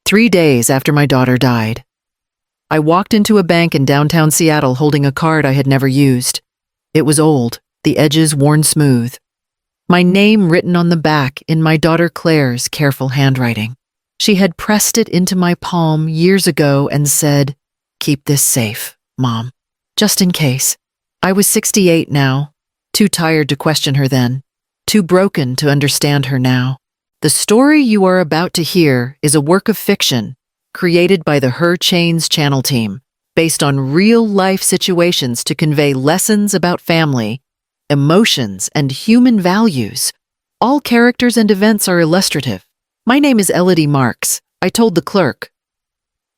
3 days after my daughter died. I walked into a bank in downtown Seattle holding a card I had never used. It was old, the edges worn smooth. My name written on the back in my daughter Claire's careful handwriting. She had pressed it into my palm years ago and said, "Keep this safe, Mom, just in case." I was 68 now, too tired to question her then, too broken to understand her now. The story you are about to hear is a work of fiction created by the Her Chains channel team, based on real-life situations to convey lessons about family, emotions, and human values. All characters and events are illustrative. My name is Elodie Marks, I told the clerk,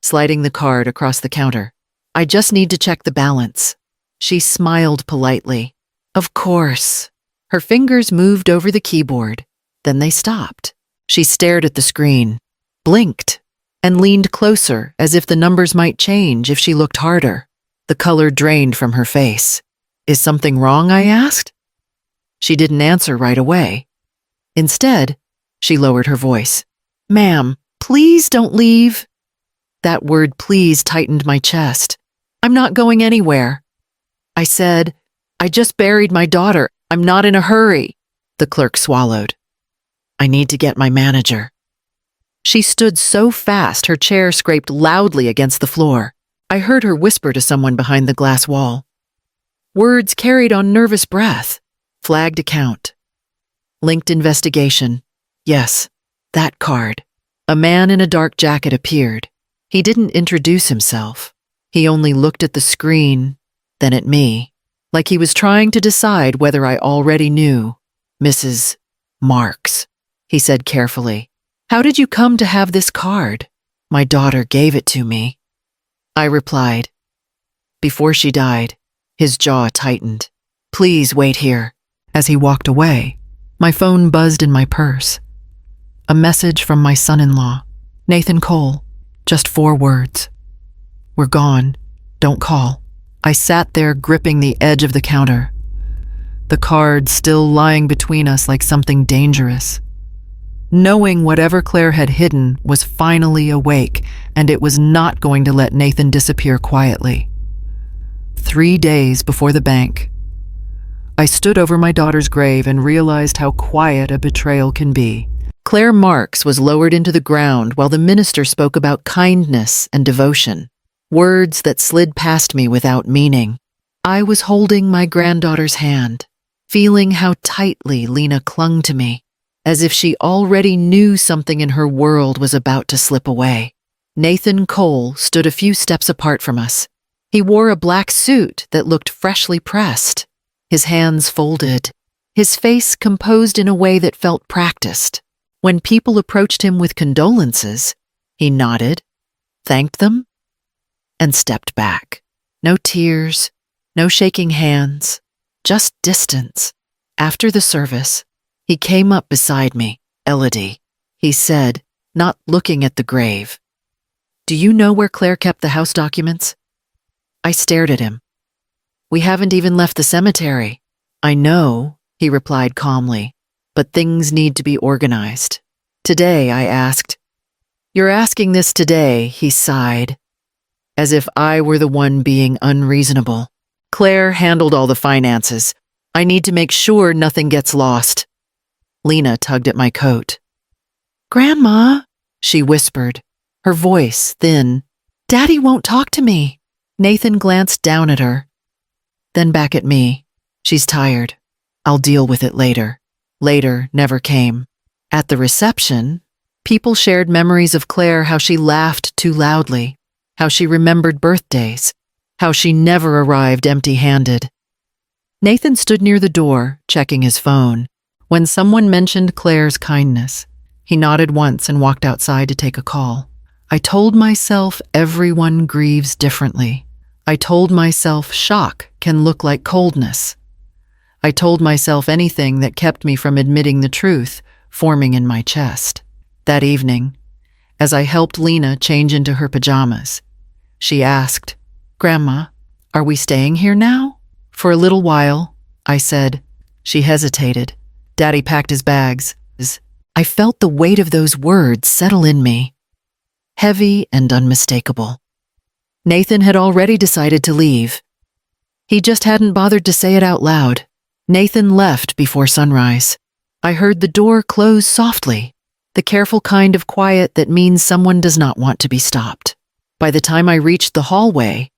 sliding the card across the counter. I just need to check the balance. She smiled politely. Of course. Her fingers moved over the keyboard. Then they stopped. She stared at the screen, blinked, and leaned closer as if the numbers might change if she looked harder. The color drained from her face. Is something wrong? I asked. She didn't answer right away. Instead, she lowered her voice. Ma'am, please don't leave. That word please tightened my chest. I'm not going anywhere. I said, I just buried my daughter. I'm not in a hurry. The clerk swallowed. I need to get my manager. She stood so fast her chair scraped loudly against the floor. I heard her whisper to someone behind the glass wall. Words carried on nervous breath. Flagged account. Linked investigation. Yes, that card. A man in a dark jacket appeared. He didn't introduce himself. He only looked at the screen, then at me, like he was trying to decide whether I already knew. Mrs. Marks, he said carefully. How did you come to have this card? My daughter gave it to me. I replied. Before she died, his jaw tightened. Please wait here. As he walked away, my phone buzzed in my purse. A message from my son-in-law, Nathan Cole, just 4 words. We're gone. Don't call. I sat there gripping the edge of the counter, the card still lying between us like something dangerous. Knowing whatever Claire had hidden was finally awake, and it was not going to let Nathan disappear quietly. 3 days before the bank, I stood over my daughter's grave and realized how quiet a betrayal can be. Claire Marks was lowered into the ground while the minister spoke about kindness and devotion, words that slid past me without meaning. I was holding my granddaughter's hand, feeling how tightly Lena clung to me, as if she already knew something in her world was about to slip away. Nathan Cole stood a few steps apart from us. He wore a black suit that looked freshly pressed, his hands folded, his face composed in a way that felt practiced. When people approached him with condolences, he nodded, thanked them, and stepped back. No tears, no shaking hands, just distance. After the service, he came up beside me. Elodie, he said, not looking at the grave. Do you know where Claire kept the house documents? I stared at him. We haven't even left the cemetery. I know, he replied calmly, but things need to be organized. Today, I asked. You're asking this today, he sighed, as if I were the one being unreasonable. Claire handled all the finances. I need to make sure nothing gets lost. Lena tugged at my coat. Grandma, she whispered, her voice thin. Daddy won't talk to me. Nathan glanced down at her, then back at me. She's tired. I'll deal with it later. Later never came. At the reception, people shared memories of Claire, how she laughed too loudly, how she remembered birthdays, how she never arrived empty-handed. Nathan stood near the door, checking his phone. When someone mentioned Claire's kindness, he nodded once and walked outside to take a call. I told myself everyone grieves differently. I told myself shock can look like coldness. I told myself anything that kept me from admitting the truth forming in my chest. That evening, as I helped Lena change into her pajamas, she asked, Grandma, are we staying here now? For a little while, I said. She hesitated. Daddy packed his bags. I felt the weight of those words settle in me. heavy and unmistakable. Nathan had already decided to leave. He just hadn't bothered to say it out loud. Nathan left before sunrise. I heard the door close softly, the careful kind of quiet that means someone does not want to be stopped. By the time I reached the hallway,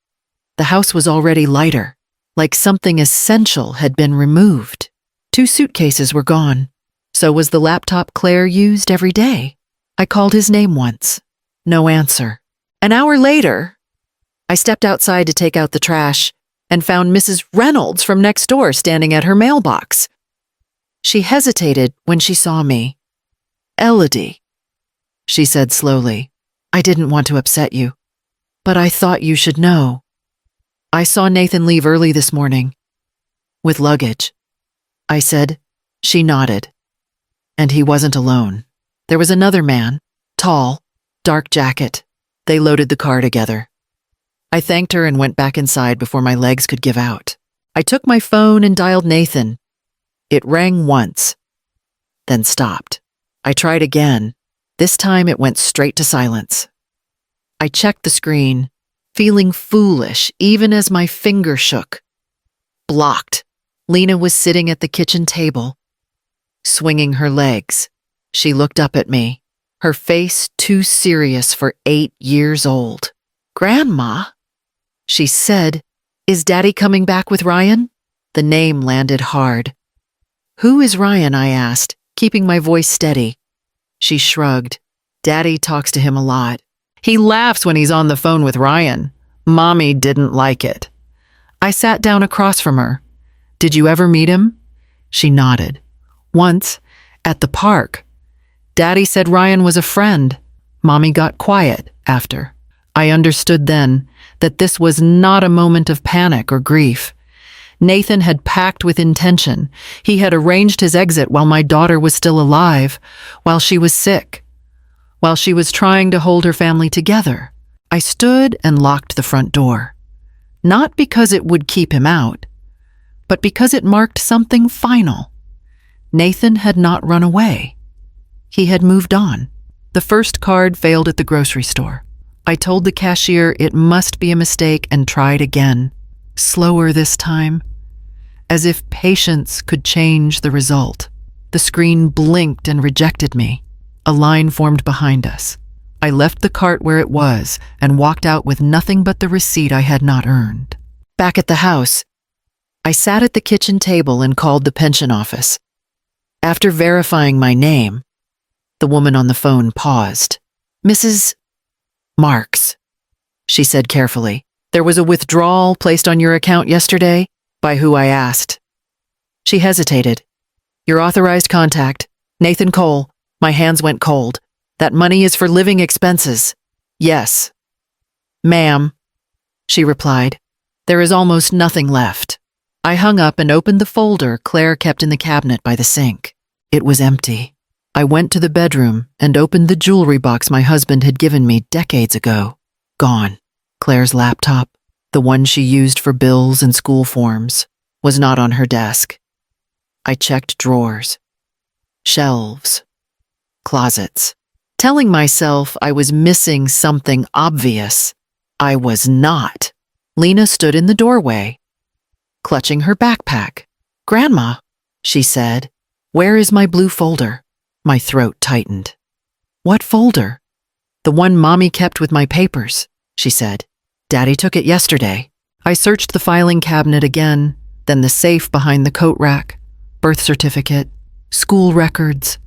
the house was already lighter, like something essential had been removed. 2 suitcases were gone. So was the laptop Claire used every day. I called his name once. No answer. An hour later, I stepped outside to take out the trash and found Mrs. Reynolds from next door standing at her mailbox. She hesitated when she saw me. "Elodie," she said slowly, "I didn't want to upset you, but I thought you should know. I saw Nathan leave early this morning. With luggage." I said. She nodded. And he wasn't alone. There was another man, tall, dark jacket. They loaded the car together. I thanked her and went back inside before my legs could give out. I took my phone and dialed Nathan. It rang once, then stopped. I tried again. This time it went straight to silence. I checked the screen, feeling foolish even as my finger shook. Blocked. Lena was sitting at the kitchen table, swinging her legs. She looked up at me, her face too serious for 8 years old. "Grandma," she said, "is Daddy coming back with Ryan?" The name landed hard. "Who is Ryan?" I asked, keeping my voice steady. She shrugged. "Daddy talks to him a lot. He laughs when he's on the phone with Ryan. Mommy didn't like it." I sat down across from her. "Did you ever meet him?" She nodded. "Once, at the park. Daddy said Ryan was a friend. Mommy got quiet after." I understood then that this was not a moment of panic or grief. Nathan had packed with intention. He had arranged his exit while my daughter was still alive, while she was sick, while she was trying to hold her family together. I stood and locked the front door. Not because it would keep him out, but because it marked something final. Nathan had not run away. He had moved on. The first card failed at the grocery store. I told the cashier it must be a mistake and tried again, slower this time, as if patience could change the result. The screen blinked and rejected me. A line formed behind us. I left the cart where it was and walked out with nothing but the receipt I had not earned. Back at the house, I sat at the kitchen table and called the pension office. After verifying my name, the woman on the phone paused. "Mrs. Marks," she said carefully. "There was a withdrawal placed on your account yesterday?" "By who?" I asked. She hesitated. "Your authorized contact, Nathan Cole." My hands went cold. "That money is for living expenses." "Yes, ma'am," she replied. "There is almost nothing left." I hung up and opened the folder Claire kept in the cabinet by the sink. It was empty. I went to the bedroom and opened the jewelry box my husband had given me decades ago. Gone. Claire's laptop, the one she used for bills and school forms, was not on her desk. I checked drawers, shelves, closets, telling myself I was missing something obvious. I was not. Lena stood in the doorway, clutching her backpack. "Grandma," she said, "where is my blue folder?" My throat tightened. "What folder?" "The one Mommy kept with my papers," she said. "Daddy took it yesterday." I searched the filing cabinet again, then the safe behind the coat rack, birth certificate, school records,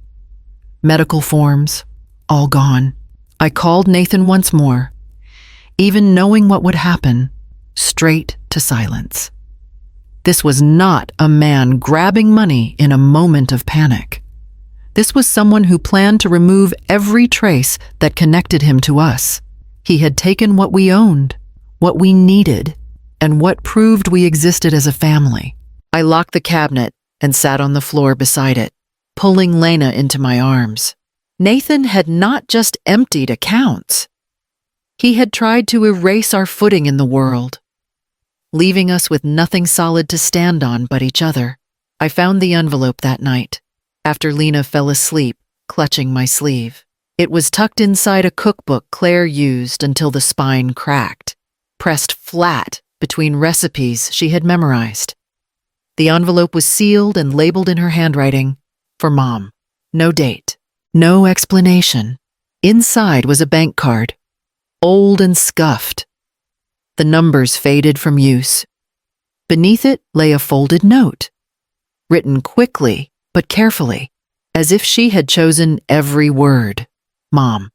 medical forms, all gone. I called Nathan once more, even knowing what would happen, straight to silence. This was not a man grabbing money in a moment of panic. This was someone who planned to remove every trace that connected him to us. He had taken what we owned, what we needed, and what proved we existed as a family. I locked the cabinet and sat on the floor beside it, pulling Lena into my arms. Nathan had not just emptied accounts. He had tried to erase our footing in the world, leaving us with nothing solid to stand on but each other. I found the envelope that night, after Lena fell asleep, clutching my sleeve. It was tucked inside a cookbook Claire used until the spine cracked, pressed flat between recipes she had memorized. The envelope was sealed and labeled in her handwriting, "For Mom." No date, no explanation. Inside was a bank card, old and scuffed. The numbers faded from use. Beneath it lay a folded note, written quickly but carefully, as if she had chosen every word. "Mom,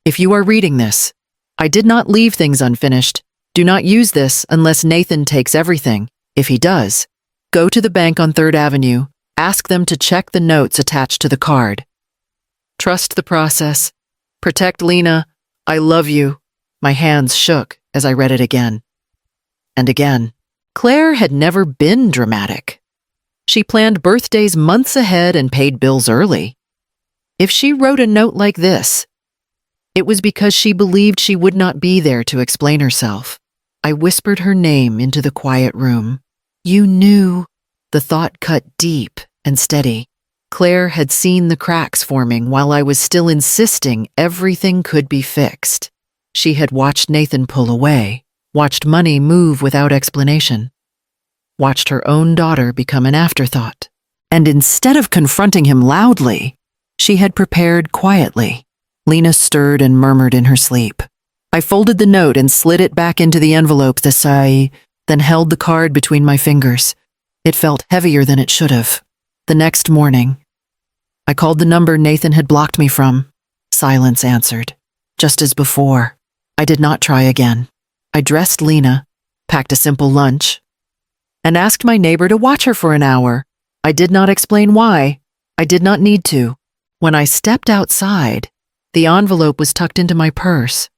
if you are reading this, I did not leave things unfinished. Do not use this unless Nathan takes everything. If he does, go to the bank on 3rd Avenue. Ask them to check the notes attached to the card. Trust the process. Protect Lena. I love you." My hands shook as I read it again. And again. Claire had never been dramatic. She planned birthdays months ahead and paid bills early. If she wrote a note like this, it was because she believed she would not be there to explain herself. I whispered her name into the quiet room. "You knew." The thought cut deep and steady. Claire had seen the cracks forming while I was still insisting everything could be fixed. She had watched Nathan pull away, watched money move without explanation, watched her own daughter become an afterthought. And instead of confronting him loudly, she had prepared quietly. Lena stirred and murmured in her sleep. I folded the note and slid it back into the envelope then held the card between my fingers. It felt heavier than it should have. The next morning, I called the number Nathan had blocked me from. Silence answered. Just as before, I did not try again. I dressed Lena, packed a simple lunch, and asked my neighbor to watch her for an hour. I did not explain why. I did not need to. When I stepped outside, the envelope was tucked into my purse,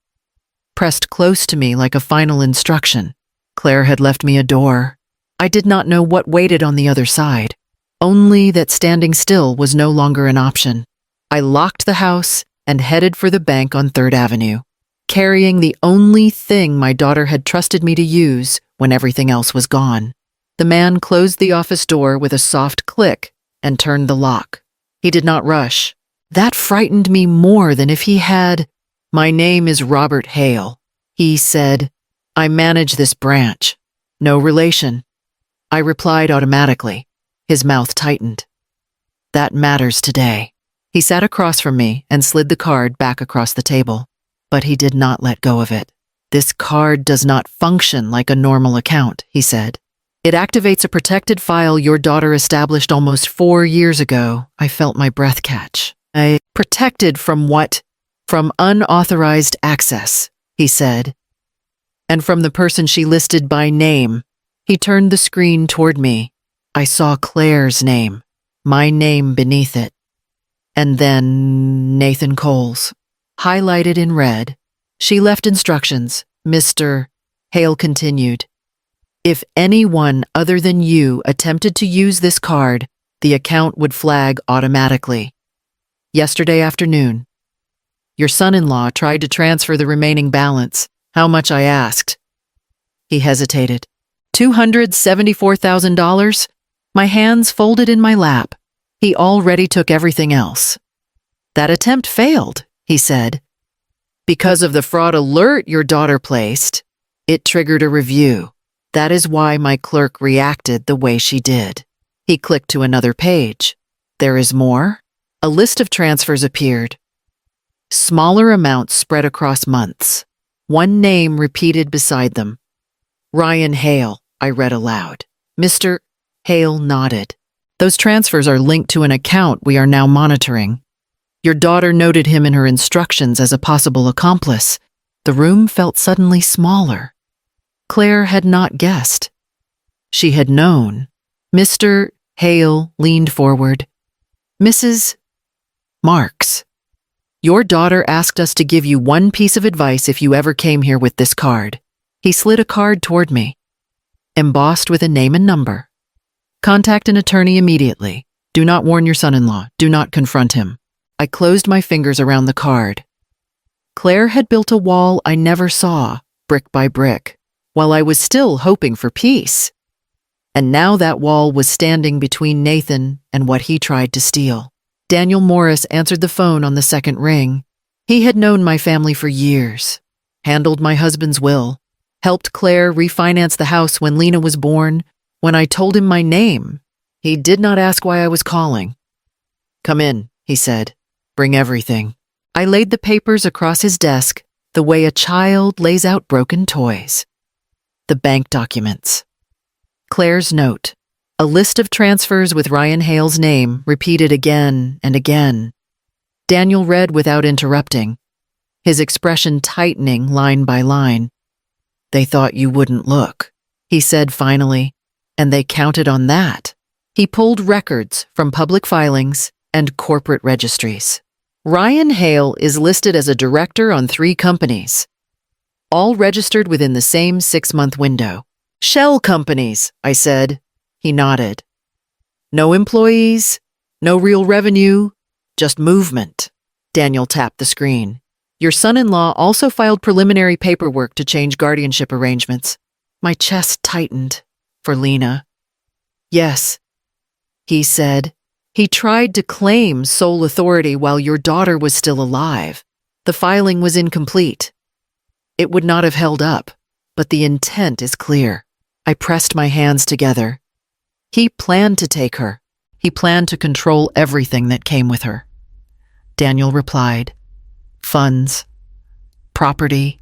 pressed close to me like a final instruction. Claire had left me a door. I did not know what waited on the other side, only that standing still was no longer an option. I locked the house and headed for the bank on 3rd Avenue, carrying the only thing my daughter had trusted me to use when everything else was gone. The man closed the office door with a soft click and turned the lock. He did not rush. That frightened me more than if he had. "My name is Robert Hale," he said. "I manage this branch. No relation." I replied automatically. His mouth tightened. "That matters today." He sat across from me and slid the card back across the table, but he did not let go of it. "This card does not function like a normal account," he said. "It activates a protected file your daughter established almost 4 years ago." I felt my breath catch. "Protected from what?" "From unauthorized access," he said. "And from the person she listed by name." He turned the screen toward me. I saw Claire's name, my name beneath it. And then Nathan Cole's, highlighted in red. She left instructions. Mr. Hale continued, "If anyone other than you attempted to use this card, the account would flag automatically. Yesterday afternoon, your son-in-law tried to transfer the remaining balance. How much I asked." He hesitated. $274,000? My hands folded in my lap. He already took everything else. "That attempt failed," he said. "Because of the fraud alert your daughter placed, it triggered a review. That is why my clerk reacted the way she did." He clicked to another page. "There is more?" A list of transfers appeared. Smaller amounts spread across months. One name repeated beside them. "Ryan Hale," I read aloud. Mr. Hale nodded. "Those transfers are linked to an account we are now monitoring. Your daughter noted him in her instructions as a possible accomplice." The room felt suddenly smaller. Claire had not guessed. She had known. Mr. Hale leaned forward. "Mrs. Marks, your daughter asked us to give you one piece of advice if you ever came here with this card." He slid a card toward me, embossed with a name and number. "Contact an attorney immediately. Do not warn your son-in-law. Do not confront him." I closed my fingers around the card. Claire had built a wall I never saw, brick by brick, while I was still hoping for peace. And now that wall was standing between Nathan and what he tried to steal. Daniel Morris answered the phone on the second ring. He had known my family for years, handled my husband's will, helped Claire refinance the house when Lena was born. When I told him my name, he did not ask why I was calling. "Come in," he said. "Bring everything." I laid the papers across his desk the way a child lays out broken toys. The bank documents. Claire's note. A list of transfers with Ryan Hale's name repeated again and again. Daniel read without interrupting, his expression tightening line by line. "They thought you wouldn't look," he said finally, and they counted on that. He pulled records from public filings and corporate registries. Ryan Hale is listed as a director on 3 companies, all registered within the same 6-month window. "Shell companies," I said. He nodded. "No employees, no real revenue, just movement." Daniel tapped the screen. "Your son-in-law also filed preliminary paperwork to change guardianship arrangements." My chest tightened. "For Lena?" "Yes," he said. "He tried to claim sole authority while your daughter was still alive. The filing was incomplete. It would not have held up, but the intent is clear." I pressed my hands together. He planned to take her. He planned to control everything that came with her. Daniel replied. "Funds, property,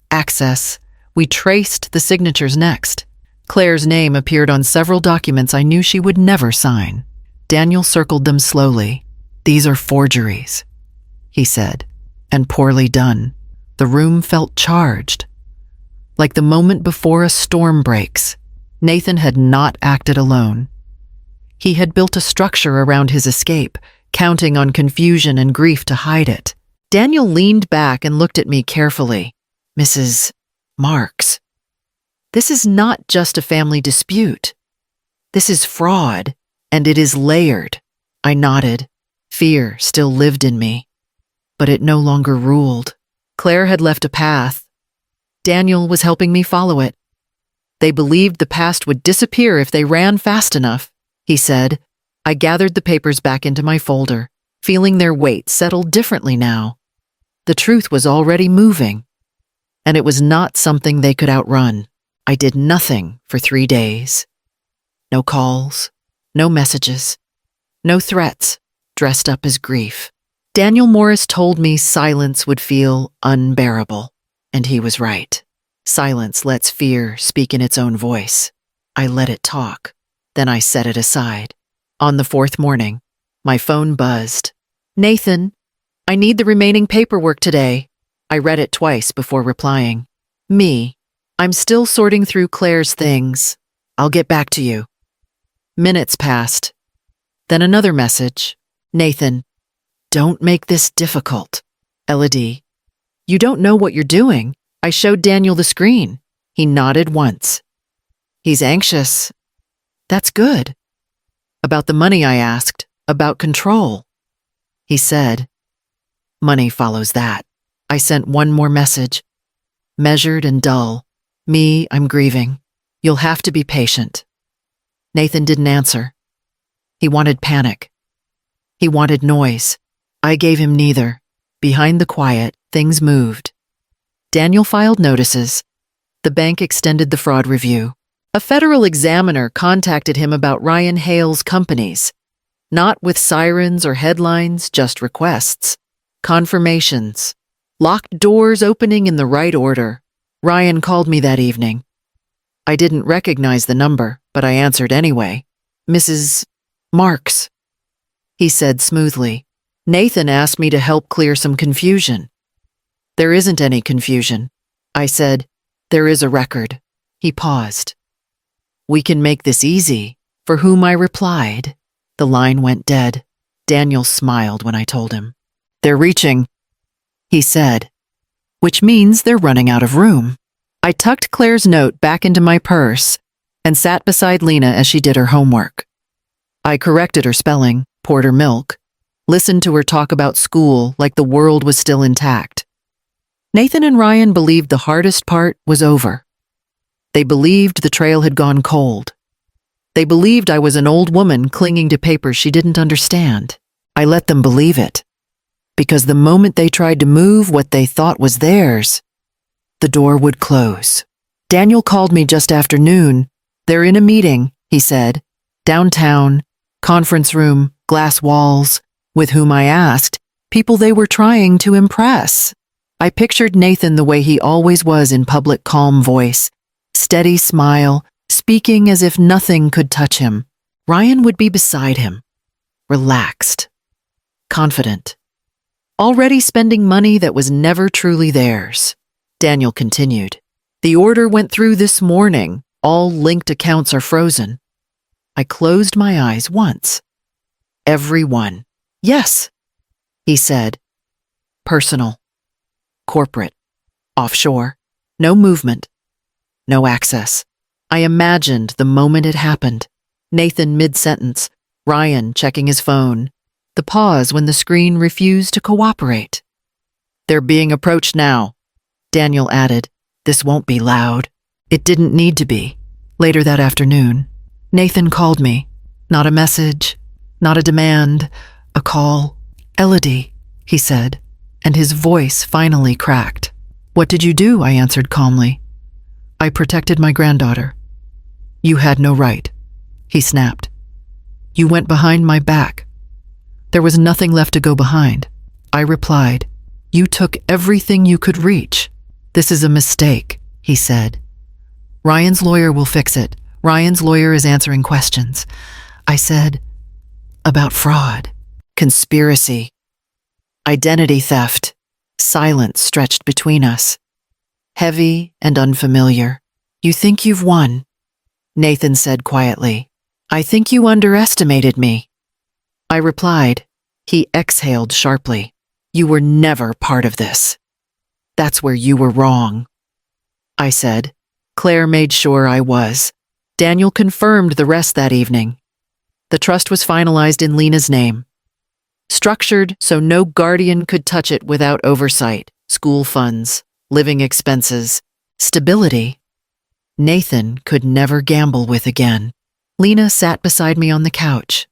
access." We traced the signatures next. Claire's name appeared on several documents I knew she would never sign. Daniel circled them slowly. "These are forgeries," he said, "and poorly done." The room felt charged, like the moment before a storm breaks. Nathan had not acted alone. He had built a structure around his escape, counting on confusion and grief to hide it. Daniel leaned back and looked at me carefully. "Mrs. Marks, this is not just a family dispute. This is fraud, and it is layered." I nodded. Fear still lived in me, but it no longer ruled. Claire had left a path. Daniel was helping me follow it. "They believed the past would disappear if they ran fast enough," he said. I gathered the papers back into my folder, feeling their weight settle differently now. The truth was already moving, and it was not something they could outrun. I did nothing for 3 days. No calls, no messages, no threats dressed up as grief. Daniel Morris told me silence would feel unbearable, and he was right. Silence lets fear speak in its own voice. I let it talk, then I set it aside. On the 4th morning, my phone buzzed. "Nathan, I need the remaining paperwork today." I read it twice before replying. "Me, I'm still sorting through Claire's things. I'll get back to you." Minutes passed. Then another message. "Nathan, don't make this difficult." Elodie, "You don't know what you're doing." I showed Daniel the screen. He nodded once. "He's anxious." "That's good." "About the money," I asked. "About control." He said, "Money follows that." I sent one more message. Measured and dull. "Me, I'm grieving. You'll have to be patient." Nathan didn't answer. He wanted panic. He wanted noise. I gave him neither. Behind the quiet, things moved. Daniel filed notices. The bank extended the fraud review. A federal examiner contacted him about Ryan Hale's companies. Not with sirens or headlines, just requests. Confirmations. Locked doors opening in the right order. Ryan called me that evening. I didn't recognize the number, but I answered anyway. "Mrs. Marks," he said smoothly. "Nathan asked me to help clear some confusion." "There isn't any confusion." I said, "There is a record." He paused. "We can make this easy." For whom I replied. The line went dead. Daniel smiled when I told him. "They're reaching," he said, "which means they're running out of room." I tucked Claire's note back into my purse and sat beside Lena as she did her homework. I corrected her spelling, poured her milk, listened to her talk about school like the world was still intact. Nathan and Ryan believed the hardest part was over. They believed the trail had gone cold. They believed I was an old woman clinging to papers she didn't understand. I let them believe it. because the moment they tried to move what they thought was theirs, the door would close. Daniel called me just after noon. "They're in a meeting," he said. "Downtown, conference room, glass walls," with whom I asked, people they were trying to impress. I pictured Nathan the way he always was in public, calm voice, steady smile, speaking as if nothing could touch him. Ryan would be beside him, relaxed, confident, already spending money that was never truly theirs. Daniel continued. "The order went through this morning. All linked accounts are frozen." I closed my eyes once. "Every one." "Yes," he said. "Personal, corporate, offshore, no movement, no access." I imagined the moment it happened. Nathan mid-sentence, Ryan checking his phone, the pause when the screen refused to cooperate. "They're being approached now," Daniel added. "This won't be loud." It didn't need to be. Later that afternoon, Nathan called me. Not a message, not a demand, a call. "Elodie," he said, and his voice finally cracked. "What did you do?" I answered calmly. "I protected my granddaughter." "You had no right," he snapped. "You went behind my back." "There was nothing left to go behind." I replied, "You took everything you could reach." "This is a mistake," he said. "Ryan's lawyer will fix it. Ryan's lawyer is answering questions." I said, "About fraud, conspiracy, identity theft." Silence stretched between us, heavy and unfamiliar. "You think you've won," Nathan said quietly. "I think you underestimated me." I replied. He exhaled sharply. "You were never part of this. That's where you were wrong." I said. Claire made sure I was. Daniel confirmed the rest that evening. The trust was finalized in Lena's name, structured so no guardian could touch it without oversight. School funds, living expenses, stability. Nathan could never gamble with again. Lena sat beside me on the couch,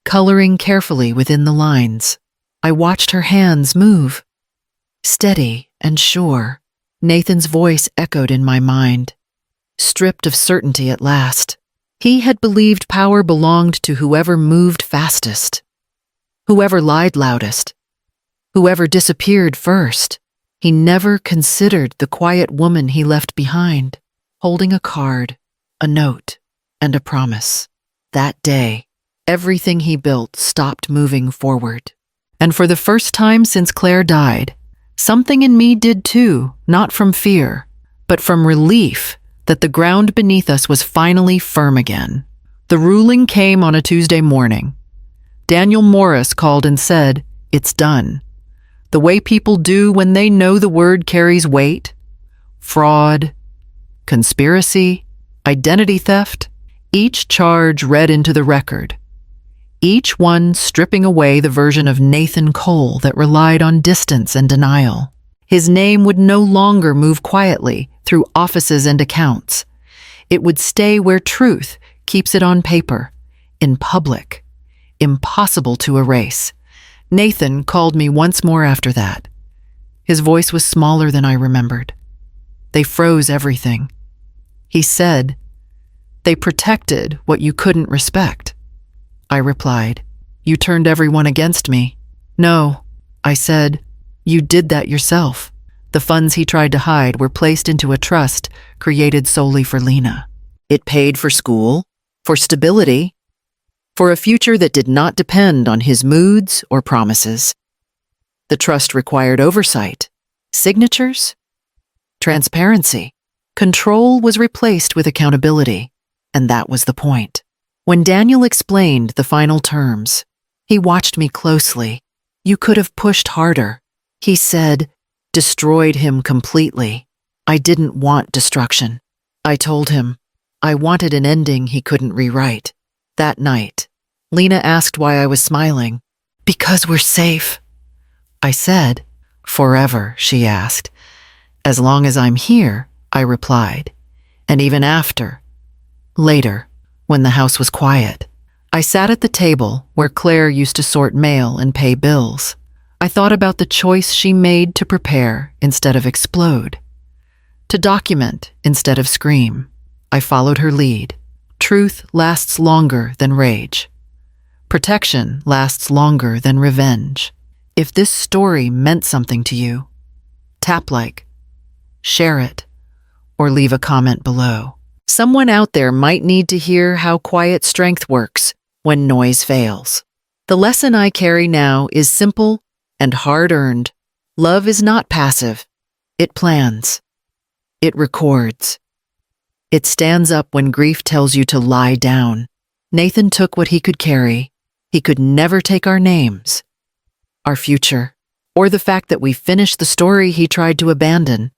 coloring carefully within the lines. I watched her hands move, steady and sure. Nathan's voice echoed in my mind, stripped of certainty at last. He had believed power belonged to whoever moved fastest, whoever lied loudest, whoever disappeared first. He never considered the quiet woman he left behind, holding a card, a note, and a promise. That day, everything he built stopped moving forward. And for the first time since Claire died, something in me did too, not from fear, but from relief that the ground beneath us was finally firm again. The ruling came on a Tuesday morning. Daniel Morris called and said, "It's done." The way people do when they know the word carries weight. Fraud, conspiracy, identity theft, each charge read into the record. Each one stripping away the version of Nathan Cole that relied on distance and denial. His name would no longer move quietly through offices and accounts. It would stay where truth keeps it on paper, in public, impossible to erase. Nathan called me once more after that. His voice was smaller than I remembered. "They froze everything." He said, "They protected what you couldn't respect." I replied, "You turned everyone against me." "No," I said, "you did that yourself." The funds he tried to hide were placed into a trust created solely for Lena. It paid for school, for stability, for a future that did not depend on his moods or promises. The trust required oversight, signatures, transparency. Control was replaced with accountability, and that was the point. When Daniel explained the final terms, he watched me closely. "You could have pushed harder," he said, "destroyed him completely." I didn't want destruction. I told him I wanted an ending he couldn't rewrite. That night, Lena asked why I was smiling. "Because we're safe," I said. "Forever," she asked. "As long as I'm here," I replied. "And even after." Later, when the house was quiet, I sat at the table where Claire used to sort mail and pay bills. I thought about the choice she made to prepare instead of explode, to document instead of scream. I followed her lead. Truth lasts longer than rage. Protection lasts longer than revenge. If this story meant something to you, tap like, share it, or leave a comment below. Someone out there might need to hear how quiet strength works when noise fails. The lesson I carry now is simple and hard-earned. Love is not passive. It plans. It records. It stands up when grief tells you to lie down. Nathan took what he could carry. He could never take our names, our future, or the fact that we finished the story he tried to abandon.